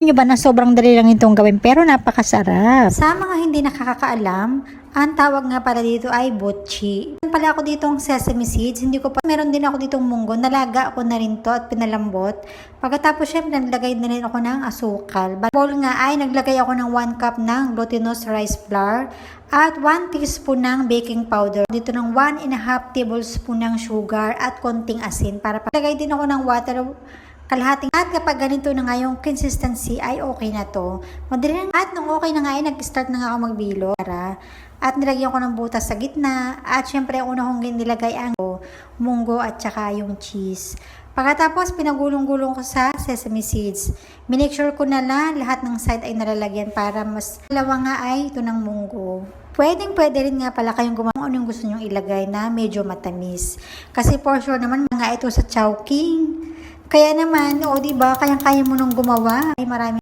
Nyo ba na sobrang dali lang itong gawin pero napakasarap. Sa mga hindi nakakaalam, ang tawag nga pala dito ay butchi. Meron pala ako ditong sesame seeds, hindi ko pa, meron din ako ditong munggo, nalaga ako na rin to at pinalambot. Pagkatapos syempre naglagay na rin ako ng asukal. Bowl nga ay naglagay ako ng 1 cup ng glutinous rice flour at 1 teaspoon ng baking powder. Dito ng 1.5 tablespoon ng sugar at konting asin. Para paglagay din ako ng water, kalahating. At kapag ganito na nga yung consistency ay okay na to. Madali na. At nung okay na nga ay nag-start na nga ako magbilo. At nilagyan ko ng butas sa gitna. At syempre una kong nilagay ang munggo at saka yung cheese. Pagkatapos pinagulong-gulong ko sa sesame seeds. Minake sure ko na lahat ng side ay nalalagyan para mas dalawa nga ay ito ng munggo. Pwede rin nga pala kayong gumawa kung anong gusto nyong ilagay na medyo matamis. Kasi for sure naman mga ito sa Chowking. Kaya naman, o diba, kayang-kaya mo nung gumawa. Ay marami